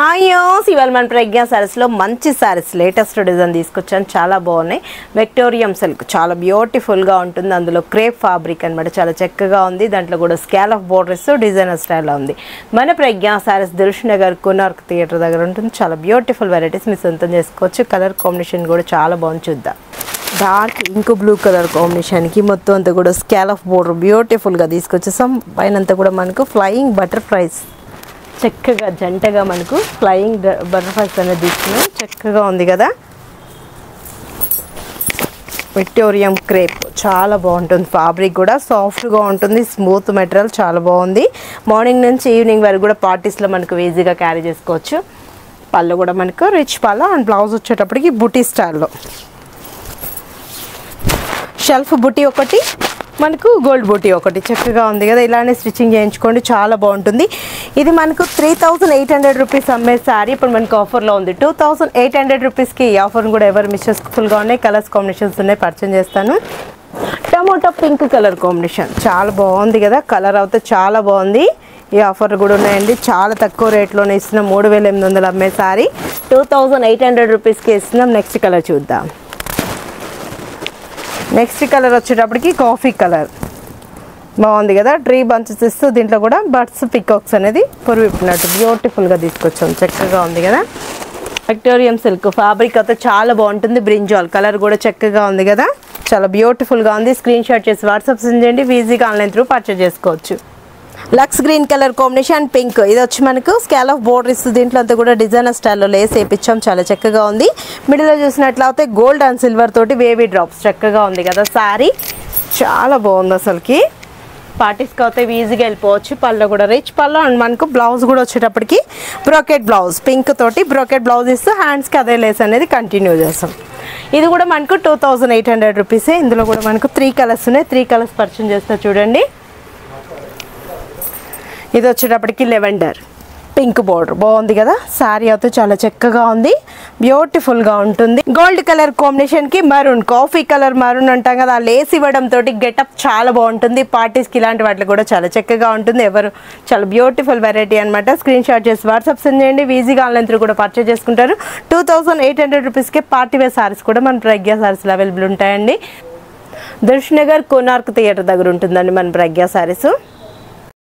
హాయోస్ ఇవాళ మన ప్రజ్ఞా సారీస్లో మంచి సారీస్ లేటెస్ట్ డిజైన్ తీసుకొచ్చాను. చాలా బాగున్నాయి. విక్టోరియం సిల్క్ చాలా బ్యూటిఫుల్గా ఉంటుంది. అందులో క్రేప్ ఫ్యాబ్రిక్ అనమాట, చాలా చక్కగా ఉంది. దాంట్లో కూడా స్కేల్ ఆఫ్ బోర్డర్స్ డిజైనర్ స్టైల్లో ఉంది. మన ప్రజ్ఞా సారీస్ దిల్షుఖ్నగర్ కోనార్క్ థియేటర్ దగ్గర ఉంటుంది. చాలా బ్యూటిఫుల్ వెరైటీస్ మీరు సొంతం చేసుకోవచ్చు. కలర్ కాంబినేషన్ కూడా చాలా బాగుంది. చూద్దాం. డార్క్ ఇంక్ బ్లూ కలర్ కాంబినేషన్కి మొత్తం అంతా కూడా స్కేల్ ఆఫ్ బోర్డర్ బ్యూటిఫుల్గా తీసుకొచ్చేసాం. పైన అంతా కూడా మనకు ఫ్లయింగ్ బటర్ఫ్లైస్ చక్కగా జంటగా మనకు ఫ్లయింగ్ బటర్ఫ్లైస్ అనేది తీసుకున్నాం. చక్కగా ఉంది కదా. విక్టోరియం క్రేప్ చాలా బాగుంటుంది. ఫ్యాబ్రిక్ కూడా సాఫ్ట్గా ఉంటుంది. స్మూత్ మెటీరియల్ చాలా బాగుంది. మార్నింగ్ నుంచి ఈవినింగ్ వరకు కూడా పార్టీస్లో మనకు ఈజీగా క్యారీ చేసుకోవచ్చు. పళ్ళు కూడా మనకు రిచ్ పళ్ళు అండ్ బ్లౌజ్ వచ్చేటప్పటికి బుటీ స్టైల్లో షెల్ఫ్ బుటీ ఒకటి, మనకు గోల్డ్ బూటీ ఒకటి చక్కగా ఉంది కదా. ఇలానే స్టిచ్చింగ్ చేయించుకోండి, చాలా బాగుంటుంది. ఇది మనకు 3800 రూపీస్ అమ్మే శారీ ఇప్పుడు మనకు ఆఫర్లో ఉంది. 2800 రూపీస్కి ఈ ఆఫర్ని కూడా ఎవరు మిస్ చేసుకోఫుల్గా ఉన్నాయి. కలర్స్ కాంబినేషన్స్ ఉన్నాయి, పరిచయం చేస్తాను. టమోటా పింక్ కలర్ కాంబినేషన్ చాలా బాగుంది కదా. కలర్ అయితే చాలా బాగుంది. ఈ ఆఫర్ కూడా ఉన్నాయండి. చాలా తక్కువ రేట్లోనే ఇస్తున్నాం. 3800 అమ్మే శారీ 2800 రూపీస్కి ఇస్తున్నాం. నెక్స్ట్ కలర్ చూద్దాం. నెక్స్ట్ కలర్ వచ్చేటప్పటికి కాఫీ కలర్ బాగుంది కదా. ట్రీ బంచెస్ ఇస్తూ దీంట్లో కూడా బర్డ్స్ పికాక్స్ అనేది పొరివిప్పినట్టు బ్యూటిఫుల్గా తీసుకొచ్చాం. చక్కగా ఉంది కదా. విక్టోరియం సిల్క్ ఫ్యాబ్రిక్ అయితే చాలా బాగుంటుంది. బ్రింజాల్ కలర్ కూడా చక్కగా ఉంది కదా. చాలా బ్యూటిఫుల్గా ఉంది. స్క్రీన్ షాట్ చేసి వాట్సాప్ సెండ్ చేయండి. ఈజీగా ఆన్లైన్ త్రూ పర్చేజ్ చేసుకోవచ్చు. లక్స్ గ్రీన్ కలర్ కాంబినేషన్ పింక్, ఇది వచ్చి మనకు స్కేల్ ఆఫ్ బోర్డర్ ఇస్తుంది. దీంట్లో అంతా కూడా డిజైనర్ స్టైల్లో లేస్ వేయించాం. చాలా చక్కగా ఉంది. మిడిల్లో చూసినట్లయితే గోల్డ్ అండ్ సిల్వర్ తోటి వేవీ డ్రాప్స్ చక్కగా ఉంది కదా. శారీ చాలా బాగుంది. అసలుకి పార్టీస్కి అయితే ఈజీగా వెళ్ళిపోవచ్చు. పళ్ళు కూడా రిచ్ పళ్ళు అండ్ మనకు బ్లౌజ్ కూడా వచ్చేటప్పటికి బ్రోకెట్ బ్లౌజ్ పింక్ తోటి బ్రోకెట్ బ్లౌజ్ ఇస్తూ హ్యాండ్స్కి అదే లేస్ అనేది కంటిన్యూ చేస్తాం. ఇది కూడా మనకు 2800 రూపీసే. ఇందులో కూడా మనకు 3 కలర్స్ ఉన్నాయి. 3 కలర్స్ పర్చేజ్ చేస్తా చూడండి. ఇది వచ్చేటప్పటికి లెవెండర్ పింక్ బోర్డర్ బాగుంది కదా. శారీ అయితే చాలా చక్కగా ఉంది, బ్యూటిఫుల్గా ఉంటుంది. గోల్డ్ కలర్ కాంబినేషన్కి మరూన్, కాఫీ కలర్ మరూన్ అంటాం కదా. లేస్ ఇవ్వడం తోటి గెటప్ చాలా బాగుంటుంది. పార్టీస్కి ఇలాంటి వాటికి కూడా చాలా చక్కగా ఉంటుంది. ఎవరు చాలా బ్యూటిఫుల్ వెరైటీ అనమాట. స్క్రీన్ షాట్ చేసి వాట్సాప్ సెండ్ చేయండి. ఈజీగా ఆన్లైన్ త్రూ కూడా పర్చేజ్ చేసుకుంటారు. 2800 రూపీస్కి పార్టీ వేర్ సారీస్ కూడా మన ప్రజ్ఞా సారీస్లో అవైలబుల్ ఉంటాయండి. దిల్షుఖ్నగర్ కోనార్క్ థియేటర్ దగ్గర ఉంటుందండి మన ప్రజ్ఞా సారీస్.